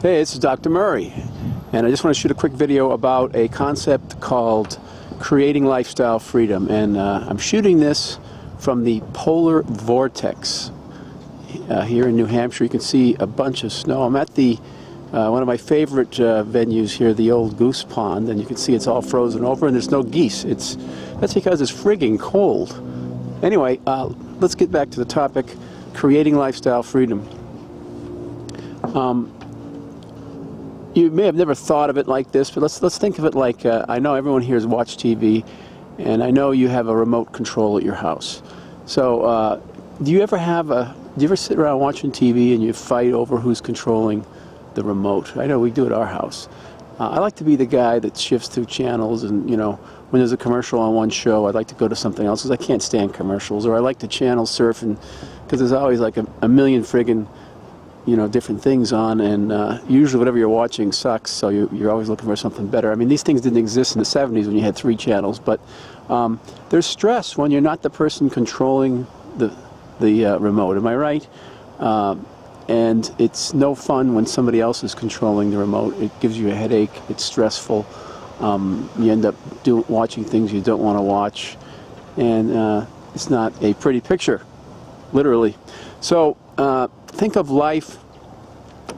Hey, this is Dr. Murray, and I just want to shoot a quick video about a concept called creating lifestyle freedom. And I'm shooting this from the polar vortex here in New Hampshire. You can see a bunch of snow. I'm at the one of my favorite venues here, the old goose pond, and you can see it's all frozen over and there's no geese. That's because it's frigging cold. Anyway, let's get back to the topic, creating lifestyle freedom. You may have never thought of it like this, but let's think of it like, I know everyone here has watched TV, and I know you have a remote control at your house. So do you ever sit around watching TV and you fight over who's controlling the remote? I know we do at our house. I like to be the guy that shifts through channels, and when there's a commercial on one show, I'd like to go to something else because I can't stand commercials. Or I like to channel surf, and because there's always like a million friggin' different things on, and usually whatever you're watching sucks, so you're always looking for something better. I mean, these things didn't exist in the 70s when you had 3 channels, but there's stress when you're not the person controlling the remote, am I right? And it's no fun when somebody else is controlling the remote. It gives you a headache, it's stressful, you end up watching things you don't want to watch, and it's not a pretty picture, literally. So think of life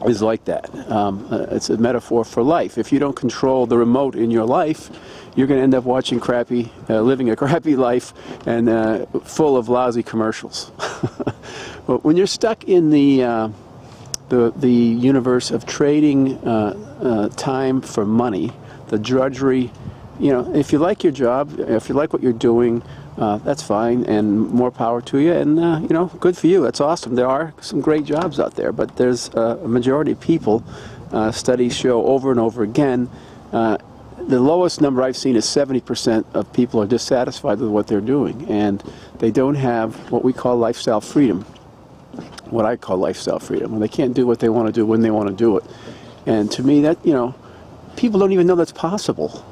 as like that. It's a metaphor for life. If you don't control the remote in your life, you're going to end up watching living a crappy life, and full of lousy commercials. But when you're stuck in the universe of trading time for money, the drudgery, if you like your job, if you like what you're doing, that's fine, and more power to you, and good for you. That's awesome. There are some great jobs out there, but there's a majority of people, studies show over and over again, the lowest number I've seen is 70% of people are dissatisfied with what they're doing, and they don't have what we call lifestyle freedom, what I call lifestyle freedom, when they can't do what they want to do when they want to do it. And to me, that, people don't even know that's possible,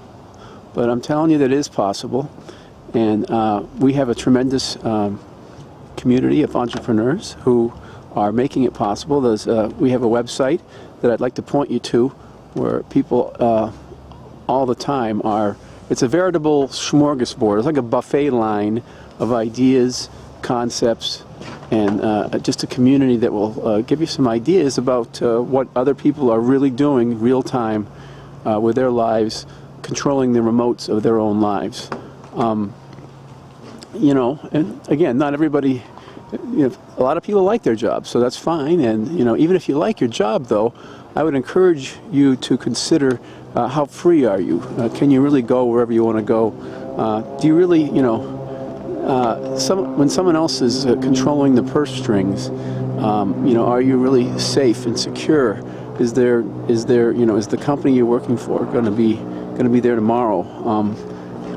but I'm telling you that it is possible. And we have a tremendous community of entrepreneurs who are making it possible. We have a website that I'd like to point you to, where people all the time it's a veritable smorgasbord. It's like a buffet line of ideas, concepts, and just a community that will give you some ideas about what other people are really doing real time with their lives, controlling the remotes of their own lives. And again, not everybody, a lot of people like their jobs, so that's fine. And, even if you like your job, though, I would encourage you to consider how free are you? Can you really go wherever you want to go? Do you really, when someone else is controlling the purse strings, are you really safe and secure? Is the company you're working for going to be there tomorrow?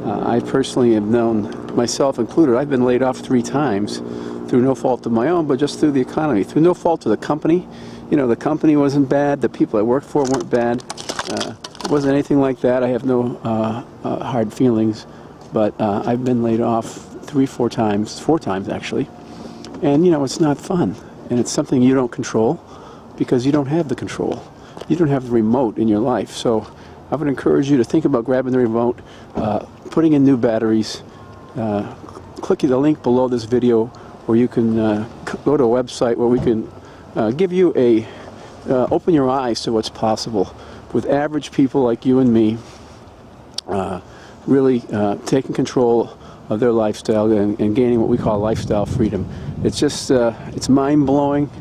I personally have known, myself included, I've been laid off 3 times through no fault of my own, but just through the economy, through no fault of the company. The company wasn't bad, the people I worked for weren't bad, it wasn't anything like that. I have no hard feelings, but I've been laid off 4 times actually, and it's not fun, and it's something you don't control because you don't have the control. You don't have the remote in your life. So I would encourage you to think about grabbing the remote, putting in new batteries, clicking the link below this video where you can go to a website where we can give you open your eyes to what's possible with average people like you and me, really taking control of their lifestyle and gaining what we call lifestyle freedom. It's just, it's mind-blowing,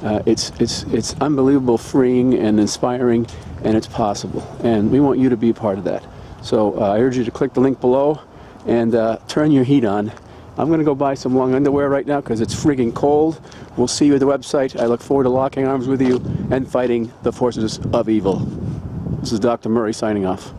it's unbelievable, freeing and inspiring, and it's possible. And we want you to be a part of that. So I urge you to click the link below and turn your heat on. I'm going to go buy some long underwear right now because it's frigging cold. We'll see you at the website. I look forward to locking arms with you and fighting the forces of evil. This is Dr. Murray signing off.